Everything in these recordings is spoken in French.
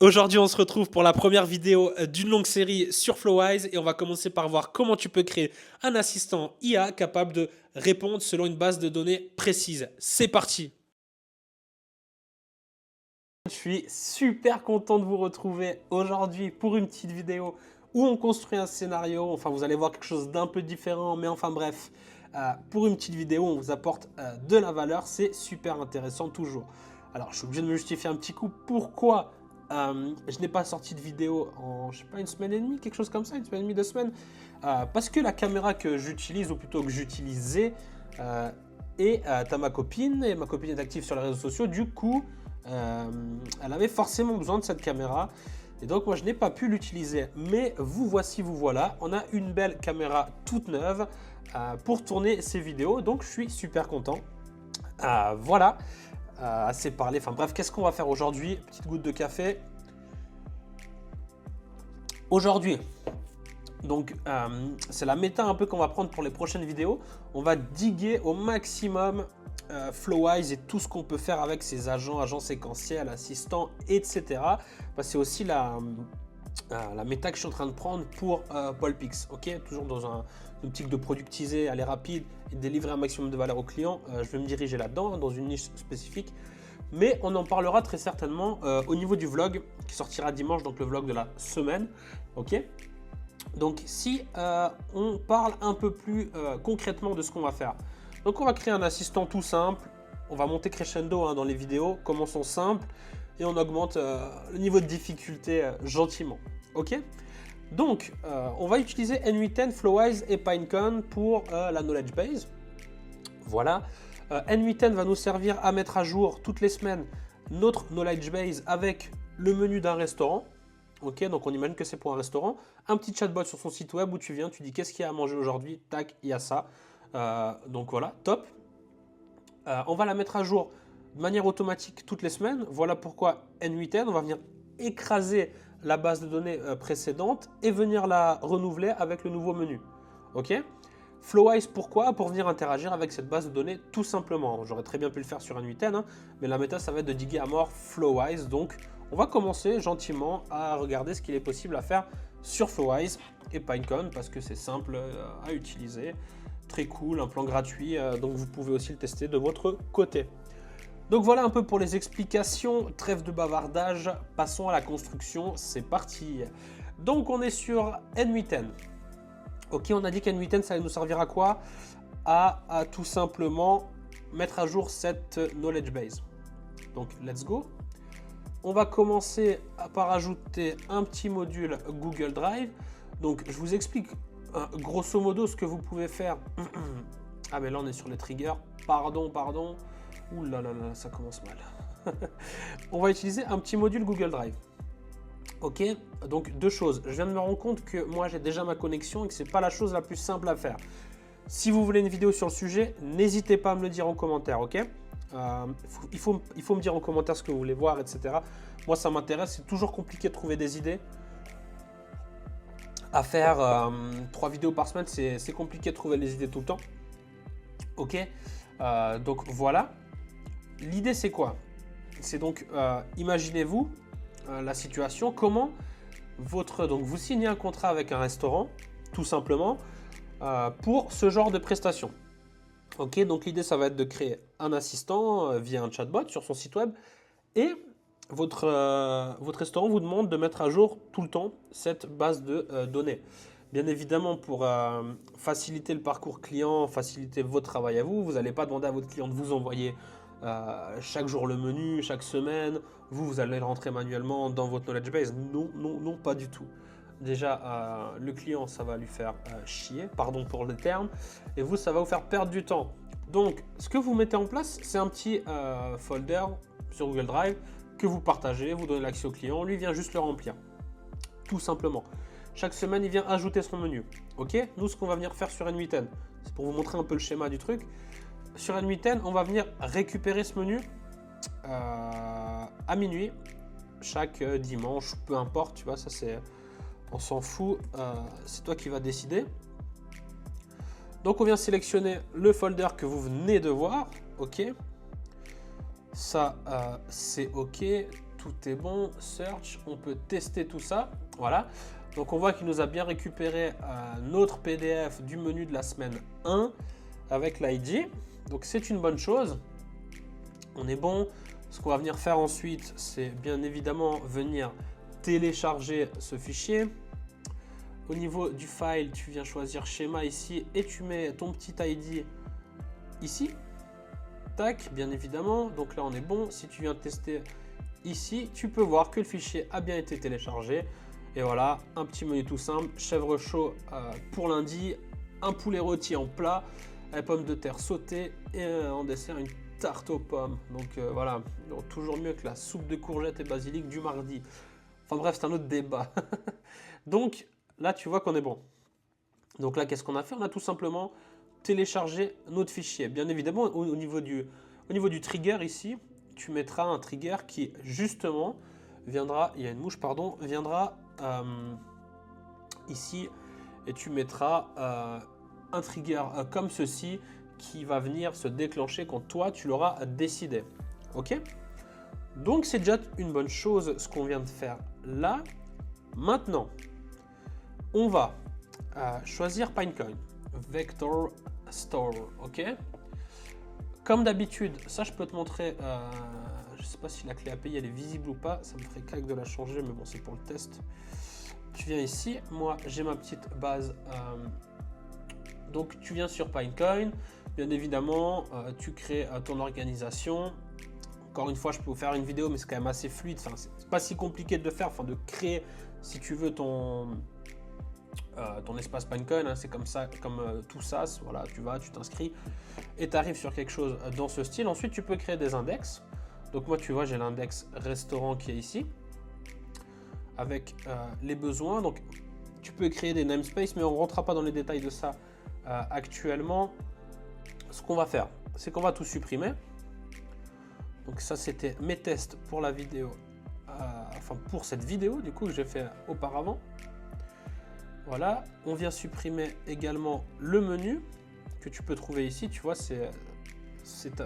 Aujourd'hui, on se retrouve pour la première vidéo d'une longue série sur Flowise et on va commencer par voir comment tu peux créer un assistant IA capable de répondre selon une base de données précise. C'est parti! Je suis super content de vous retrouver aujourd'hui pour une petite vidéo où on construit un scénario. Enfin, vous allez voir quelque chose d'un peu différent, mais enfin bref, pour une petite vidéo, on vous apporte de la valeur. C'est super intéressant toujours. Alors, je suis obligé de me justifier un petit coup. Pourquoi je n'ai pas sorti de vidéo en, je sais pas, une semaine et demie, quelque chose comme ça, une semaine et demie, 2 semaines. Parce que la caméra que j'utilise, ou plutôt que j'utilisais, est à ma copine, et ma copine est active sur les réseaux sociaux. Du coup, elle avait forcément besoin de cette caméra. Et donc, moi, je n'ai pas pu l'utiliser. Mais vous voici, vous voilà. On a une belle caméra toute neuve pour tourner ces vidéos. Donc, je suis super content. Voilà. Assez parlé. Enfin bref, qu'est-ce qu'on va faire aujourd'hui? Petite goutte de café. Aujourd'hui, donc c'est la méta un peu qu'on va prendre pour les prochaines vidéos. On va diguer au maximum Flowise et tout ce qu'on peut faire avec ses agents séquentiels, assistants, etc. C'est aussi la méta que je suis en train de prendre pour Polpix. Ok, toujours dans une optique de productiser, aller rapide et délivrer un maximum de valeur aux clients. Je vais me diriger là-dedans, dans une niche spécifique. Mais on en parlera très certainement au niveau du vlog qui sortira dimanche, donc le vlog de la semaine. Ok. Donc si on parle un peu plus concrètement de ce qu'on va faire. Donc on va créer un assistant tout simple. On va monter crescendo dans les vidéos. Commençons simple et on augmente le niveau de difficulté gentiment. Ok. Donc on va utiliser N8N, Flowise et Pinecone pour la knowledge base. Voilà. N8N va nous servir à mettre à jour toutes les semaines notre knowledge base avec le menu d'un restaurant. Ok, donc on imagine que c'est pour un restaurant. Un petit chatbot sur son site web où tu viens, tu dis qu'est-ce qu'il y a à manger aujourd'hui, tac, il y a ça. Donc voilà, top. On va la mettre à jour de manière automatique toutes les semaines. Voilà pourquoi N8N, on va venir écraser la base de données précédente et venir la renouveler avec le nouveau menu. Ok. Flowise, pourquoi? Pour venir interagir avec cette base de données tout simplement. J'aurais très bien pu le faire sur N8N, mais la méta, ça va être de diguer à mort Flowise. Donc, on va commencer gentiment à regarder ce qu'il est possible à faire sur Flowise et Pinecone parce que c'est simple à utiliser, très cool, un plan gratuit, donc vous pouvez aussi le tester de votre côté. Donc voilà un peu pour les explications, trêve de bavardage, passons à la construction, c'est parti. Donc on est sur N8N. Ok, on a dit qu'N8N, ça allait nous servir à quoi? À tout simplement mettre à jour cette knowledge base. Donc let's go. On va commencer par ajouter un petit module Google Drive. Donc je vous explique grosso modo ce que vous pouvez faire. Ah mais là on est sur les triggers. Pardon. Ouh là là là, ça commence mal. On va utiliser un petit module Google Drive. Ok, donc deux choses. Je viens de me rendre compte que moi j'ai déjà ma connexion et que c'est pas la chose la plus simple à faire. Si vous voulez une vidéo sur le sujet, n'hésitez pas à me le dire en commentaire, ok? Il faut me dire en commentaire ce que vous voulez voir, etc. Moi ça m'intéresse, c'est toujours compliqué de trouver des idées. À faire 3 vidéos par semaine, c'est compliqué de trouver les idées tout le temps. Ok, donc voilà. L'idée c'est quoi? C'est donc, imaginez-vous la situation, comment donc vous signez un contrat avec un restaurant, tout simplement, pour ce genre de prestations. Ok, donc l'idée ça va être de créer un assistant via un chatbot sur son site web et votre restaurant vous demande de mettre à jour tout le temps cette base de données. Bien évidemment, pour faciliter le parcours client, faciliter votre travail à vous, vous n'allez pas demander à votre client de vous envoyer chaque jour le menu, chaque semaine. Vous allez le rentrer manuellement dans votre knowledge base. Non, pas du tout. Déjà, le client, ça va lui faire chier, pardon pour le terme, et vous, ça va vous faire perdre du temps. Donc, ce que vous mettez en place, c'est un petit folder sur Google Drive que vous partagez, vous donnez l'accès au client, lui vient juste le remplir, tout simplement. Chaque semaine, il vient ajouter son menu. Ok, nous, ce qu'on va venir faire sur N8N, c'est pour vous montrer un peu le schéma du truc. Sur N8N, on va venir récupérer ce menu à minuit, chaque dimanche, peu importe, tu vois, ça c'est... On s'en fout, c'est toi qui vas décider. Donc on vient sélectionner le folder que vous venez de voir, ok. Ça c'est ok, tout est bon. Search, on peut tester tout ça. Voilà. Donc on voit qu'il nous a bien récupéré notre PDF du menu de la semaine 1 avec l'ID. Donc c'est une bonne chose. On est bon. Ce qu'on va venir faire ensuite, c'est bien évidemment venir télécharger ce fichier. Au niveau du file, tu viens choisir schéma ici et tu mets ton petit ID ici. Tac, bien évidemment. Donc là, on est bon. Si tu viens tester ici, tu peux voir que le fichier a bien été téléchargé. Et voilà, un petit menu tout simple. Chèvre chaud pour lundi, un poulet rôti en plat, les pommes de terre sautées et en dessert une tarte aux pommes. Donc voilà, donc, toujours mieux que la soupe de courgettes et basilic du mardi. Enfin bref, c'est un autre débat. Donc là, tu vois qu'on est bon. Donc là, qu'est-ce qu'on a fait? On a tout simplement téléchargé notre fichier. Bien évidemment, au niveau du trigger ici, tu mettras un trigger qui justement viendra, il y a une mouche, pardon, viendra ici et tu mettras un trigger comme ceci qui va venir se déclencher quand toi tu l'auras décidé. Ok? Donc c'est déjà une bonne chose ce qu'on vient de faire là. Maintenant, on va choisir Pinecone, Vector Store, ok? Comme d'habitude, ça je peux te montrer, je ne sais pas si la clé API elle est visible ou pas, ça me ferait claque de la changer, mais bon c'est pour le test. Tu viens ici, moi j'ai ma petite base, donc tu viens sur Pinecone, bien évidemment, tu crées ton organisation. Encore une fois, je peux vous faire une vidéo, mais c'est quand même assez fluide, enfin, c'est pas si compliqué de le faire, enfin, de créer, si tu veux, ton espace Pinecone, hein, c'est comme ça, comme tout ça, voilà, tu vas, tu t'inscris et tu arrives sur quelque chose dans ce style. Ensuite, tu peux créer des index. Donc moi, tu vois, j'ai l'index restaurant qui est ici, avec les besoins. Donc, tu peux créer des namespaces, mais on ne rentrera pas dans les détails de ça actuellement. Ce qu'on va faire, c'est qu'on va tout supprimer. Donc ça, c'était mes tests pour la vidéo, enfin pour cette vidéo du coup que j'ai fait auparavant. Voilà, on vient supprimer également le menu que tu peux trouver ici. Tu vois, c'est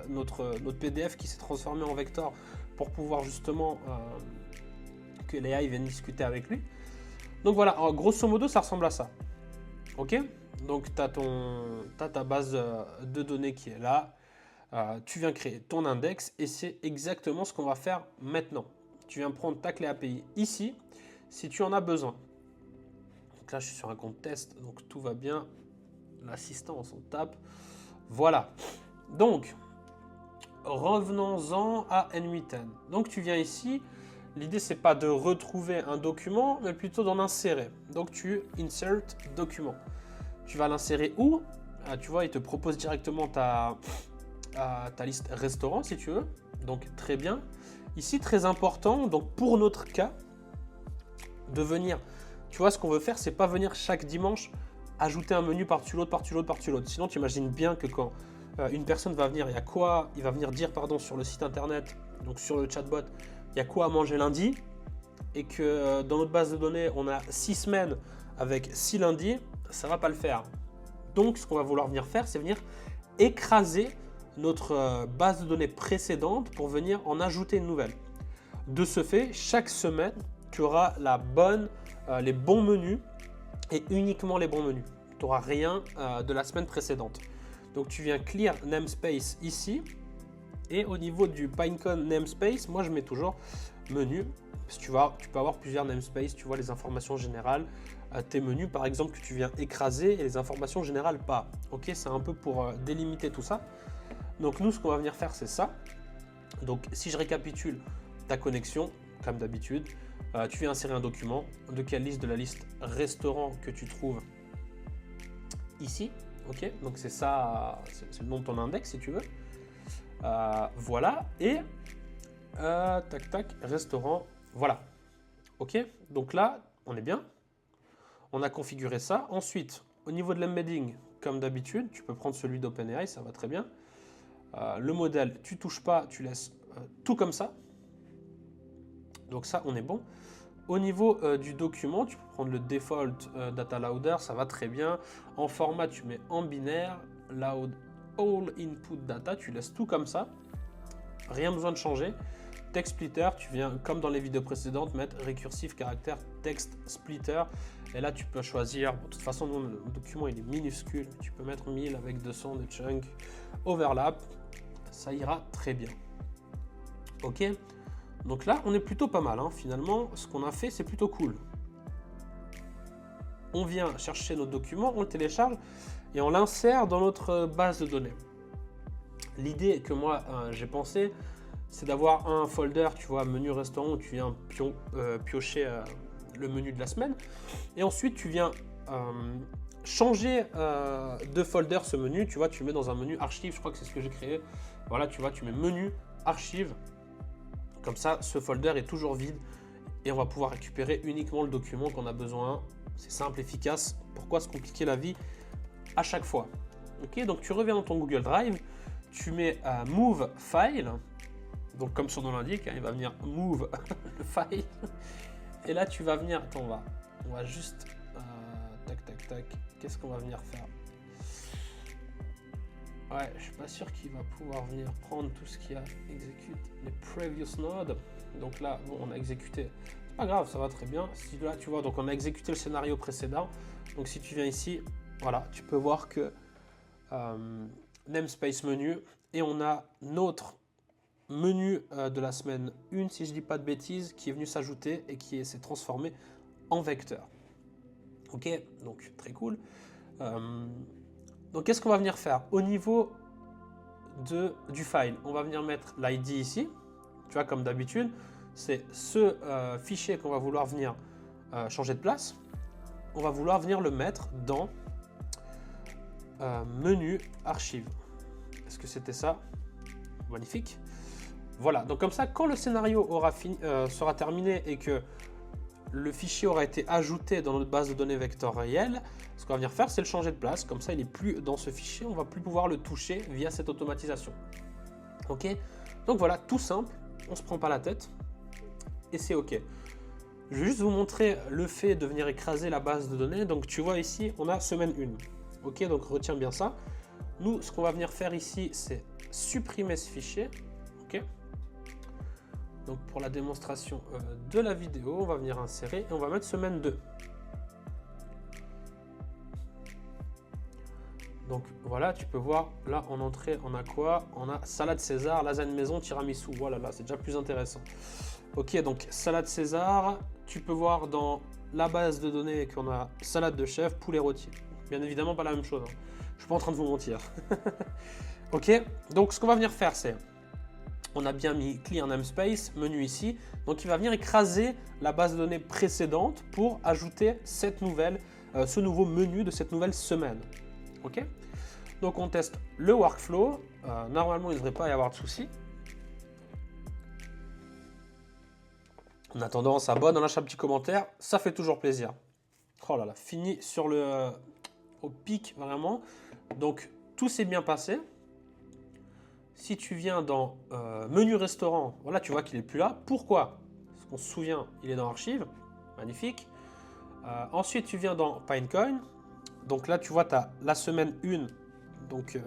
notre PDF qui s'est transformé en vector pour pouvoir justement que les AI viennent discuter avec lui. Donc voilà, alors, grosso modo, ça ressemble à ça. Ok, donc tu as ta base de données qui est là. Tu viens créer ton index et c'est exactement ce qu'on va faire maintenant. Tu viens prendre ta clé API ici si tu en as besoin. Donc là, je suis sur un compte test, donc tout va bien. L'assistant, on s'en tape. Voilà. Donc, revenons-en à N8N. Donc, tu viens ici. L'idée, c'est pas de retrouver un document, mais plutôt d'en insérer. Donc, tu insert document. Tu vas l'insérer où? Tu vois, il te propose directement ta liste restaurant si tu veux. Donc, très bien. Ici, très important, donc pour notre cas, de venir... Tu vois, ce qu'on veut faire, c'est pas venir chaque dimanche ajouter un menu par-dessus l'autre, par-dessus l'autre, par-dessus l'autre. Sinon, tu imagines bien que quand une personne va venir, il va venir dire, pardon, sur le site internet, donc sur le chatbot, il y a quoi à manger lundi, et que dans notre base de données, on a 6 semaines avec 6 lundis, ça va pas le faire. Donc, ce qu'on va vouloir venir faire, c'est venir écraser notre base de données précédente pour venir en ajouter une nouvelle. De ce fait, chaque semaine, tu auras les bons menus et uniquement les bons menus. Tu n'auras rien de la semaine précédente. Donc tu viens clear namespace ici et au niveau du Pinecone namespace, moi je mets toujours menu. Parce que tu peux avoir plusieurs namespaces, tu vois les informations générales, tes menus par exemple que tu viens écraser et les informations générales pas. Ok, c'est un peu pour délimiter tout ça. Donc nous ce qu'on va venir faire c'est ça. Donc si je récapitule ta connexion, comme d'habitude, tu viens insérer un document. De quelle liste? De la liste restaurant que tu trouves ici. Ok, donc c'est ça, c'est le nom de ton index si tu veux. Voilà, et tac tac, restaurant, voilà. Ok, donc là, on est bien. On a configuré ça. Ensuite, au niveau de l'embedding, comme d'habitude, tu peux prendre celui d'OpenAI, ça va très bien. Le modèle, tu touches pas, tu laisses tout comme ça. Donc ça, on est bon. Au niveau du document, tu peux prendre le default data loader, ça va très bien. En format, tu mets en binaire, load all input data, tu laisses tout comme ça. Rien besoin de changer. text splitter, tu viens, comme dans les vidéos précédentes, mettre récursif caractère text splitter. Et là, tu peux choisir, bon, de toute façon, le document il est minuscule, tu peux mettre 1000 avec 200 de chunk, overlap, ça ira très bien. Ok, donc là, on est plutôt pas mal, hein. Finalement, ce qu'on a fait, c'est plutôt cool. On vient chercher notre document, on le télécharge et on l'insère dans notre base de données. L'idée que moi, j'ai pensé, c'est d'avoir un folder, tu vois, menu restaurant, où tu viens piocher le menu de la semaine. Et ensuite, tu viens changer de folder ce menu. Tu vois, tu le mets dans un menu archive. Je crois que c'est ce que j'ai créé. Voilà, tu vois, tu mets menu, archive. Comme ça, ce folder est toujours vide. Et on va pouvoir récupérer uniquement le document qu'on a besoin. C'est simple, efficace. Pourquoi se compliquer la vie à chaque fois? Ok, donc tu reviens dans ton Google Drive. Tu mets move file. Donc comme son nom l'indique, hein, il va venir move le file. Et là, tu vas venir, attends, on va juste, tac, qu'est-ce qu'on va venir faire? Ouais, je suis pas sûr qu'il va pouvoir venir prendre tout ce qui a exécute les previous nodes. Donc là, bon, on a exécuté, c'est pas grave, ça va très bien. Si là, tu vois, donc on a exécuté le scénario précédent. Donc si tu viens ici, voilà, tu peux voir que namespace menu, et on a notre menu de la semaine 1, si je dis pas de bêtises, qui est venu s'ajouter et qui s'est transformé en vecteur. Ok, donc très cool. Donc qu'est-ce qu'on va venir faire au niveau du file? On va venir mettre l'ID ici, tu vois, comme d'habitude, c'est ce fichier qu'on va vouloir venir changer de place. On va vouloir venir le mettre dans menu archive. Est-ce que c'était ça? Magnifique. Voilà, donc comme ça, quand le scénario sera terminé et que le fichier aura été ajouté dans notre base de données vectorielle, ce qu'on va venir faire, c'est le changer de place. Comme ça, il n'est plus dans ce fichier, on ne va plus pouvoir le toucher via cette automatisation. Ok, donc voilà, tout simple, on ne se prend pas la tête et c'est ok. Je vais juste vous montrer le fait de venir écraser la base de données. Donc tu vois ici, on a semaine 1. Ok, donc retiens bien ça. Nous, ce qu'on va venir faire ici, c'est supprimer ce fichier. Ok. Donc pour la démonstration de la vidéo, on va venir insérer et on va mettre semaine 2. Donc voilà, tu peux voir, là en entrée, on a quoi? On a salade César, lasagne maison, tiramisu. Voilà, là c'est déjà plus intéressant. Ok, donc salade César, tu peux voir dans la base de données qu'on a salade de chèvre, poulet rôti. Bien évidemment pas la même chose, hein. Je suis pas en train de vous mentir. Ok, donc ce qu'on va venir faire, c'est, on a bien mis clear namespace, menu ici, donc il va venir écraser la base de données précédente pour ajouter cette nouvelle, ce nouveau menu de cette nouvelle semaine. Ok, donc on teste le workflow, normalement il ne devrait pas y avoir de soucis. En attendant, on s'abonne, on lâche un petit commentaire, ça fait toujours plaisir. Oh là là, fini sur le au pic vraiment. Donc tout s'est bien passé. Si tu viens dans menu restaurant, voilà, tu vois qu'il n'est plus là. Pourquoi? Parce qu'on se souvient, il est dans archive. Magnifique. Ensuite, tu viens dans Pinecone. Donc là, tu vois, tu as la semaine 1, donc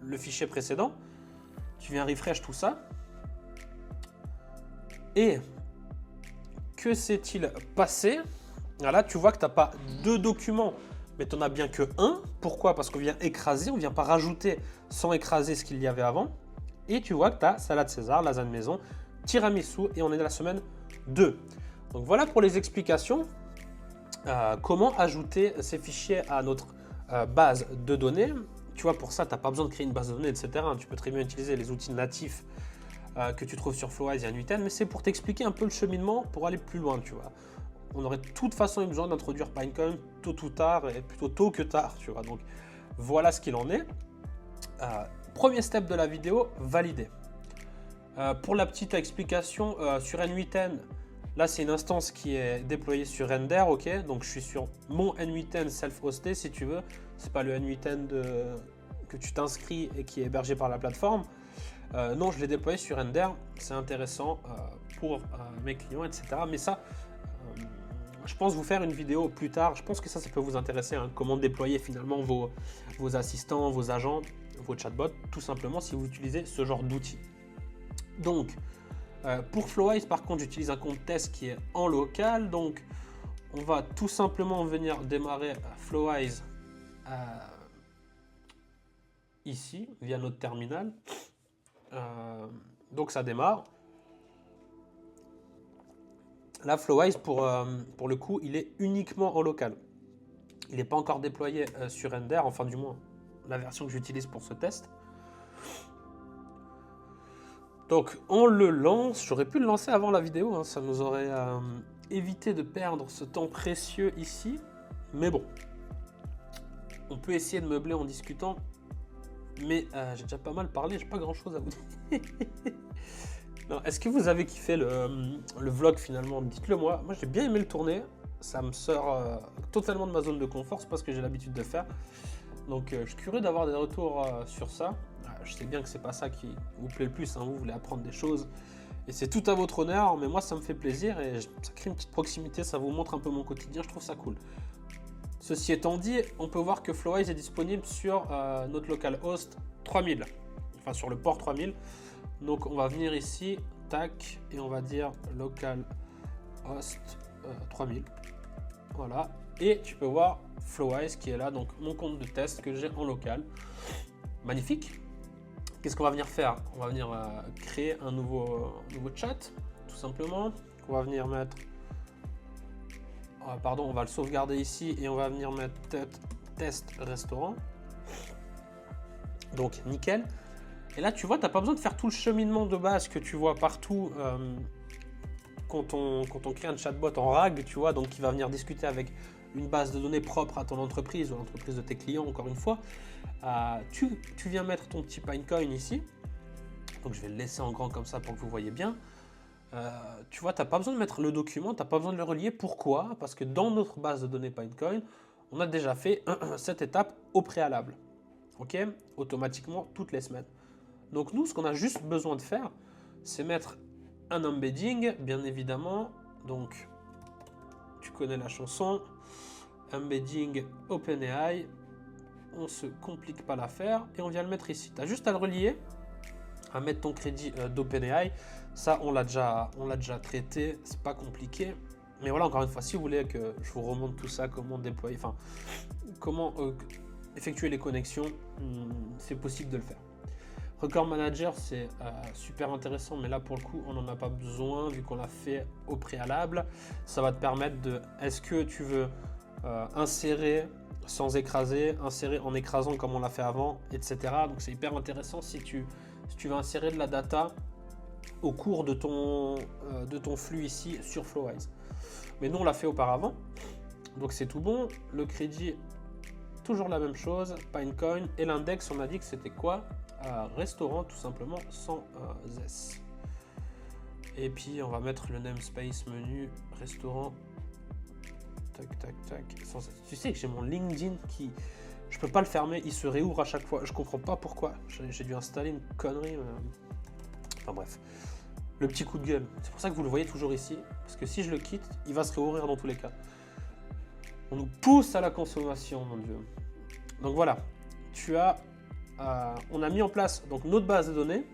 le fichier précédent. Tu viens refresh tout ça. Et que s'est-il passé? Là, tu vois que tu n'as pas deux documents, mais tu n'en as bien que un. Pourquoi? Parce qu'on vient écraser, on ne vient pas rajouter sans écraser ce qu'il y avait avant. Et tu vois que tu as salade César, lasagne maison, tiramisu et on est dans la semaine 2. Donc voilà pour les explications. Comment ajouter ces fichiers à notre base de données. Tu vois, pour ça, tu n'as pas besoin de créer une base de données, etc. Tu peux très bien utiliser les outils natifs que tu trouves sur Flowise et N8N, mais c'est pour t'expliquer un peu le cheminement pour aller plus loin, tu vois. On aurait de toute façon eu besoin d'introduire Pinecone tôt ou tard, et plutôt tôt que tard, tu vois. Donc voilà ce qu'il en est. Premier step de la vidéo, valider. Pour la petite explication, sur N8N, là c'est une instance qui est déployée sur Render, ok. Donc je suis sur mon N8N self-hosté si tu veux. C'est pas le N8N que tu t'inscris et qui est hébergé par la plateforme. Non, je l'ai déployé sur Render. C'est intéressant pour mes clients, etc. Mais ça, je pense vous faire une vidéo plus tard. Je pense que ça peut vous intéresser, hein, comment déployer finalement vos assistants, vos agents, vos chatbots, tout simplement si vous utilisez ce genre d'outils. Donc, Pour Flowise, par contre, j'utilise un compte test qui est en local. Donc, on va tout simplement venir démarrer Flowise ici, via notre terminal. Donc, ça démarre. Là, Flowise, pour le coup, il est uniquement en local. Il n'est pas encore déployé sur Render, enfin du moins la version que j'utilise pour ce test. Donc on le lance, j'aurais pu le lancer avant la vidéo, hein, ça nous aurait évité de perdre ce temps précieux ici. Mais bon, on peut essayer de meubler en discutant, mais j'ai déjà pas mal parlé, j'ai pas grand chose à vous dire. Est-ce que vous avez kiffé le vlog finalement? Dites-le moi, moi j'ai bien aimé le tourner, ça me sort totalement de ma zone de confort, c'est pas ce que j'ai l'habitude de faire. Donc je suis curieux d'avoir des retours sur ça. Je sais bien que c'est pas ça qui vous plaît le plus, hein. Vous voulez apprendre des choses et c'est tout à votre honneur, mais moi ça me fait plaisir et ça crée une petite proximité, ça vous montre un peu mon quotidien, je trouve ça cool. Ceci étant dit, on peut voir que Flowise est disponible sur notre localhost 3000, enfin sur le port 3000. Donc on va venir ici, tac, et on va dire localhost 3000. Voilà, et tu peux voir Flowise qui est là, donc mon compte de test que j'ai en local. Magnifique. Qu'est-ce qu'on va venir faire? On va venir créer un nouveau chat, tout simplement. On va venir mettre... pardon, on va le sauvegarder ici et on va venir mettre test restaurant. Donc, nickel. Et là, tu vois, tu n'as pas besoin de faire tout le cheminement de base que tu vois partout quand on crée un chatbot en RAG, tu vois, donc qui va venir discuter avec une base de données propre à ton entreprise ou à l'entreprise de tes clients, encore une fois. Tu viens mettre ton petit Pinecoin ici. Donc je vais le laisser en grand comme ça pour que vous voyez bien. Tu vois, tu n'as pas besoin de mettre le document, tu n'as pas besoin de le relier. Pourquoi? Parce que dans notre base de données Pinecoin, on a déjà fait cette étape au préalable. Ok? Automatiquement toutes les semaines. Donc nous, ce qu'on a juste besoin de faire, c'est mettre un embedding, bien évidemment. Donc, tu connais la chanson. Embedding OpenAI. On se complique pas l'affaire et on vient le mettre ici. Tu as juste à le relier, à mettre ton crédit d'OpenAI. Ça, on l'a déjà traité, c'est pas compliqué. Mais voilà, encore une fois, si vous voulez que je vous remonte tout ça, comment déployer, enfin, comment effectuer les connexions, c'est possible de le faire. Record Manager, c'est super intéressant, mais là, pour le coup, on n'en a pas besoin vu qu'on l'a fait au préalable. Ça va te permettre de, est-ce que tu veux insérer sans écraser, insérer en écrasant comme on l'a fait avant, etc. Donc c'est hyper intéressant si tu veux insérer de la data au cours de ton flux ici sur Flowise. Mais nous on l'a fait auparavant, donc c'est tout bon. Le crédit, toujours la même chose, Pinecoin, et l'index on a dit que c'était quoi? Restaurant tout simplement sans S. Et puis on va mettre le namespace menu restaurant. Tac, tac, tac. Tu sais que j'ai mon LinkedIn qui... Je peux pas le fermer, il se réouvre à chaque fois. Je comprends pas pourquoi. J'ai dû installer une connerie. Enfin bref. Le petit coup de gueule. C'est pour ça que vous le voyez toujours ici. Parce que si je le quitte, il va se réouvrir dans tous les cas. On nous pousse à la consommation, mon Dieu. Donc voilà. On a mis en place donc, notre base de données.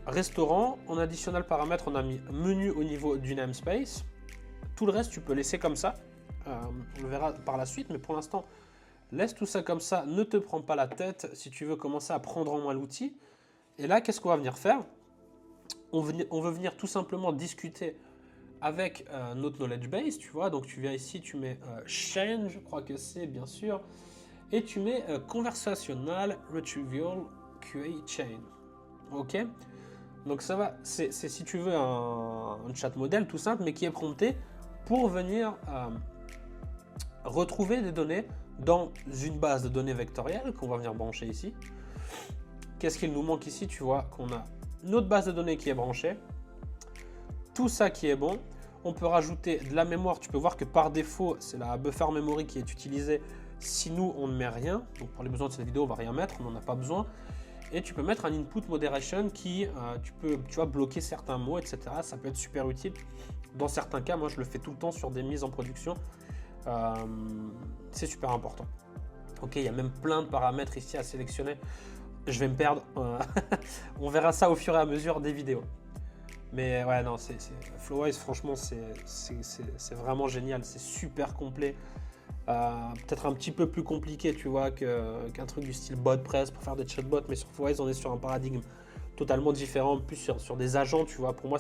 Restaurant. En additionnel paramètre, on a mis menu au niveau du namespace. Tout le reste, tu peux laisser comme ça. On le verra par la suite, mais pour l'instant, laisse tout ça comme ça. Ne te prends pas la tête si tu veux commencer à prendre en main l'outil. Et là, qu'est-ce qu'on va venir faire? On veut venir tout simplement discuter avec notre knowledge base, tu vois. Donc, tu viens ici, tu mets chain, je crois que c'est, bien sûr. Et tu mets conversational retrieval QA chain. OK? Donc, ça va, c'est si tu veux un chat modèle tout simple, mais qui est prompté pour venir retrouver des données dans une base de données vectorielle qu'on va venir brancher ici. Qu'est-ce qu'il nous manque ici? Tu vois qu'on a notre base de données qui est branchée, tout ça qui est bon. On peut rajouter de la mémoire. Tu peux voir que par défaut, c'est la buffer memory qui est utilisée si nous, on ne met rien. Donc pour les besoins de cette vidéo, on ne va rien mettre, on n'en a pas besoin. Et tu peux mettre un input moderation qui, tu vois, bloquer certains mots, etc. Ça peut être super utile. Dans certains cas, moi, je le fais tout le temps sur des mises en production. C'est super important. Ok, il y a même plein de paramètres ici à sélectionner. Je vais me perdre. On verra ça au fur et à mesure des vidéos. Mais ouais, non, Flowise, franchement, c'est vraiment génial. C'est super complet. Peut-être un petit peu plus compliqué, tu vois, qu'un truc du style BotPress pour faire des chatbots. Mais sur Flowise, on est sur un paradigme totalement différent. Plus sur des agents, tu vois. Pour moi,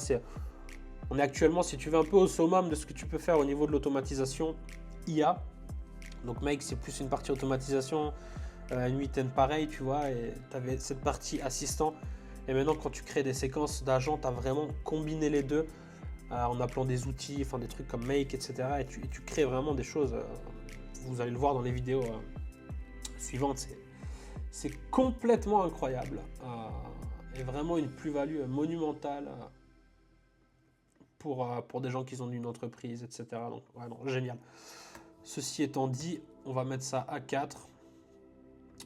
on est actuellement, si tu veux, un peu au summum de ce que tu peux faire au niveau de l'automatisation IA. Donc, Make, c'est plus une partie automatisation. 8N pareil, tu vois. Et tu avais cette partie assistant. Et maintenant, quand tu crées des séquences d'agents, tu as vraiment combiné les deux en appelant des outils, enfin des trucs comme Make, etc. Et tu crées vraiment des choses. Vous allez le voir dans les vidéos suivantes. C'est complètement incroyable. Et vraiment une plus-value monumentale pour des gens qui ont une entreprise, etc. Donc, ouais, non, génial. Ceci étant dit, on va mettre ça à 4.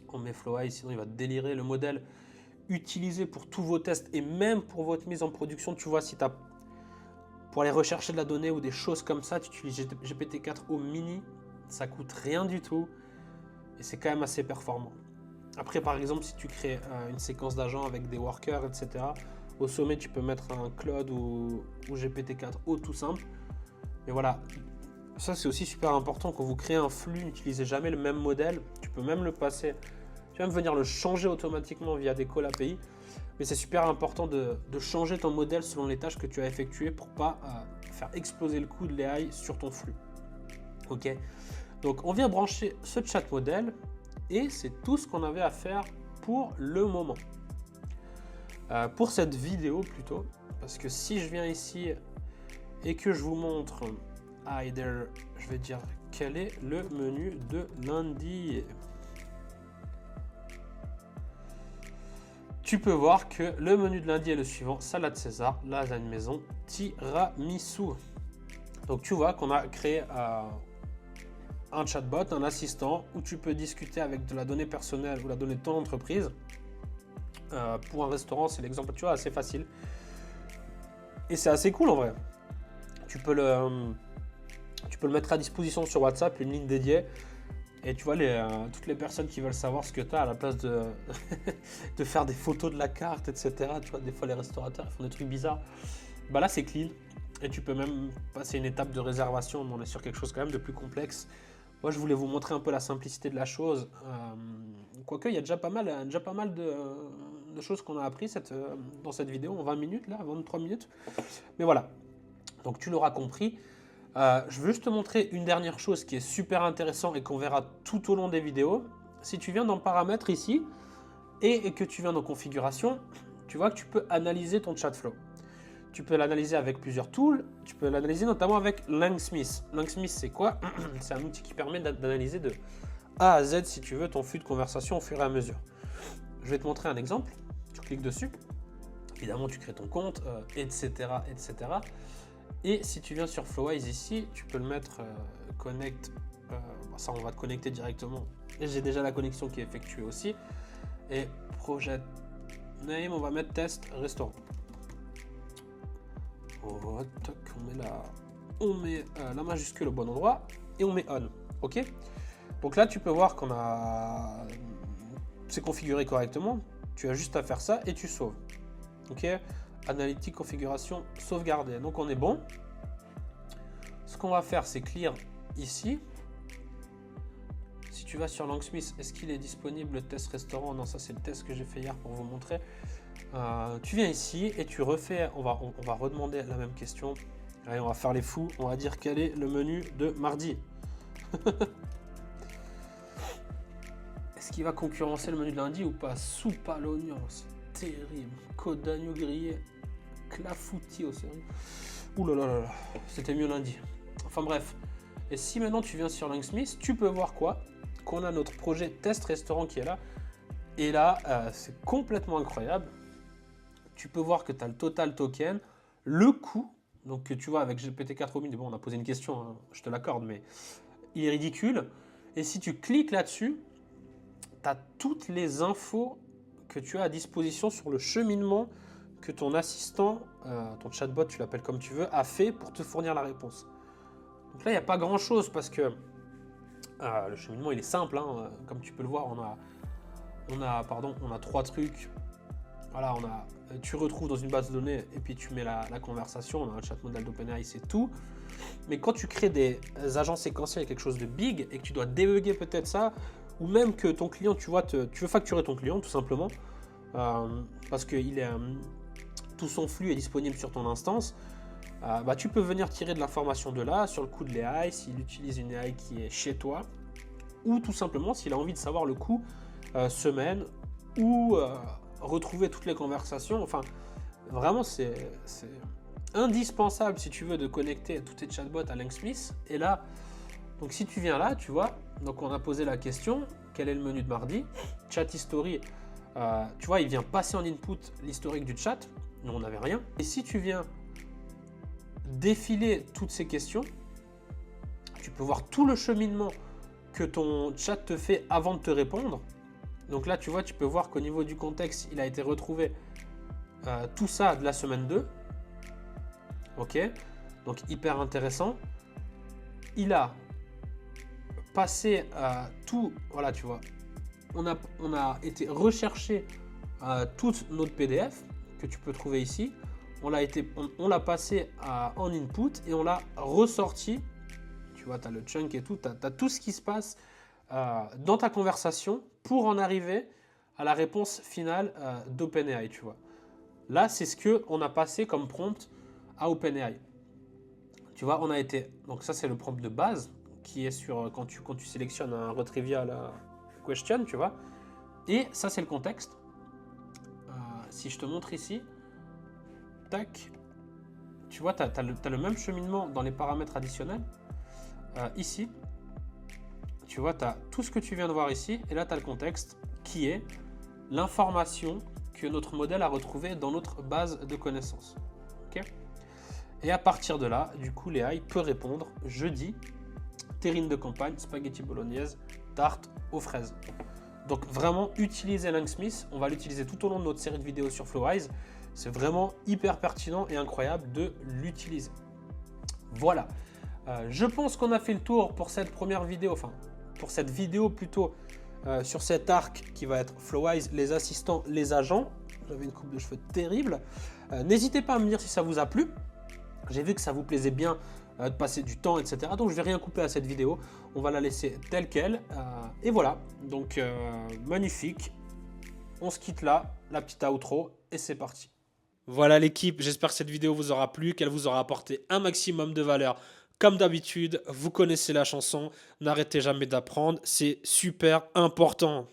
On met Floweye, sinon il va délirer. Le modèle utilisé pour tous vos tests et même pour votre mise en production, tu vois, si tu as pour aller rechercher de la donnée ou des choses comme ça, tu utilises GPT-4 au mini, ça coûte rien du tout et c'est quand même assez performant. Après, par exemple, si tu crées une séquence d'agents avec des workers, etc., au sommet, tu peux mettre un Claude ou GPT-4 tout simple. Mais voilà, ça c'est aussi super important. Quand vous créez un flux, n'utilisez jamais le même modèle. Tu peux même le passer. Tu vas même venir le changer automatiquement via des calls API. Mais c'est super important de changer ton modèle selon les tâches que tu as effectuées pour ne pas faire exploser le coût de l'AI sur ton flux. Ok. Donc on vient brancher ce chat modèle et c'est tout ce qu'on avait à faire pour le moment. Pour cette vidéo plutôt, parce que si je viens ici et que je vous montre je vais dire quel est le menu de lundi. Tu peux voir que le menu de lundi est le suivant: salade César, lasagne maison, tiramisu. Donc tu vois qu'on a créé un chatbot, un assistant où tu peux discuter avec de la donnée personnelle ou la donnée de ton entreprise. Pour un restaurant, c'est l'exemple, tu vois, assez facile. Et c'est assez cool en vrai. Tu peux le mettre à disposition sur WhatsApp, une ligne dédiée. Et tu vois, toutes les personnes qui veulent savoir ce que tu as à la place de faire des photos de la carte, etc. Tu vois, des fois, les restaurateurs font des trucs bizarres. Bah là, c'est clean. Et tu peux même passer une étape de réservation. Mais on est sur quelque chose quand même de plus complexe. Moi, je voulais vous montrer un peu la simplicité de la chose. Quoique, il y a déjà pas mal de choses qu'on a appris dans cette vidéo en 20 minutes, là, 23 minutes. Mais voilà. Donc, tu l'auras compris. Je veux juste te montrer une dernière chose qui est super intéressant et qu'on verra tout au long des vidéos. Si tu viens dans paramètres ici et que tu viens dans configuration, tu vois que tu peux analyser ton chat flow. Tu peux l'analyser avec plusieurs tools. Tu peux l'analyser notamment avec Langsmith. Langsmith, c'est quoi? C'est un outil qui permet d'analyser de A à Z, si tu veux, ton flux de conversation au fur et à mesure. Je vais te montrer un exemple. Tu cliques dessus. Évidemment, tu crées ton compte, etc., etc. Et si tu viens sur Flowise ici, tu peux le mettre connect. Ça, on va te connecter directement. Et j'ai déjà la connexion qui est effectuée aussi. Et project name, on va mettre test restaurant. Oh, toc, on met la majuscule au bon endroit et on met on. Ok. Donc là, tu peux voir qu'on a c'est configuré correctement. Tu as juste à faire ça et tu sauves. Ok. Analytique, configuration, sauvegarder. Donc on est bon. Ce qu'on va faire, c'est clear ici. Si tu vas sur Langsmith, est-ce qu'il est disponible le test restaurant? Non, ça c'est le test que j'ai fait hier pour vous montrer. Tu viens ici et tu refais. On va redemander la même question. Allez, on va faire les fous. On va dire quel est le menu de mardi. Est-ce qu'il va concurrencer le menu de lundi ou pas? Soupe à l'oignon, c'est terrible. Côte d'agneau grillé. Clafoutis au sérieux. Ouh là là là là, c'était mieux lundi. Enfin bref. Et si maintenant tu viens sur Langsmith, tu peux voir quoi? Qu'on a notre projet test restaurant qui est là. Et là, c'est complètement incroyable. Tu peux voir que tu as le total token, le coût. Donc que tu vois avec GPT-4 au mini, bon, on a posé une question, hein, je te l'accorde, mais il est ridicule. Et si tu cliques là-dessus, tu as toutes les infos que tu as à disposition sur le cheminement que ton assistant, ton chatbot, tu l'appelles comme tu veux, a fait pour te fournir la réponse. Donc là, il n'y a pas grand-chose parce que le cheminement, il est simple. Hein, comme tu peux le voir, on a 3 trucs. Voilà, tu retrouves dans une base de données et puis tu mets la conversation. On a un chat model d'OpenAI, c'est tout. Mais quand tu crées des agents séquentiels, quelque chose de big, et que tu dois débugger peut-être ça, ou même que ton client, tu vois, tu veux facturer ton client tout simplement, parce que tout son flux est disponible sur ton instance, bah, tu peux venir tirer de l'information de là, sur le coût de l'AI, s'il utilise une AI qui est chez toi, ou tout simplement s'il a envie de savoir le coût semaine, ou retrouver toutes les conversations. Enfin, vraiment, c'est indispensable si tu veux de connecter tous tes chatbots à Lancsmith. Et là, donc si tu viens là, tu vois, donc on a posé la question, quel est le menu de mardi? Chat history, tu vois, il vient passer en input l'historique du chat. Nous, on n'avait rien. Et si tu viens défiler toutes ces questions, tu peux voir tout le cheminement que ton chat te fait avant de te répondre. Donc là, tu vois, tu peux voir qu'au niveau du contexte, il a été retrouvé tout ça de la semaine 2. Ok, donc hyper intéressant. Il a passé tout, voilà, tu vois, on a été rechercher toute notre PDF que tu peux trouver ici. On l'a passé en input et on l'a ressorti. Tu vois, tu as le chunk et tout, tu as tout ce qui se passe dans ta conversation pour en arriver à la réponse finale d'OpenAI, tu vois. Là, c'est ce qu'on a passé comme prompt à OpenAI. Tu vois, donc ça, c'est le prompt de base qui est sur quand tu sélectionnes un retrivial question, tu vois. Et ça, c'est le contexte. Si je te montre ici, tac, tu vois, tu as le même cheminement dans les paramètres additionnels. Ici, tu vois, tu as tout ce que tu viens de voir ici, et là, tu as le contexte qui est l'information que notre modèle a retrouvée dans notre base de connaissances. Ok ? Et à partir de là, du coup, l'AI peut répondre jeudi, terrine de campagne, spaghetti bolognaise, tarte aux fraises. Donc vraiment, utiliser Lancsmith, on va l'utiliser tout au long de notre série de vidéos sur Flowise. C'est vraiment hyper pertinent et incroyable de l'utiliser. Voilà, je pense qu'on a fait le tour pour cette première vidéo, enfin pour cette vidéo plutôt sur cet arc qui va être Flowise, les assistants, les agents. J'avais une coupe de cheveux terrible. N'hésitez pas à me dire si ça vous a plu. J'ai vu que ça vous plaisait bien de passer du temps, etc. Donc je ne vais rien couper à cette vidéo. On va la laisser telle qu'elle. Et voilà, donc magnifique. On se quitte là, la petite outro, et c'est parti. Voilà l'équipe, j'espère que cette vidéo vous aura plu, qu'elle vous aura apporté un maximum de valeur. Comme d'habitude, vous connaissez la chanson, n'arrêtez jamais d'apprendre, c'est super important.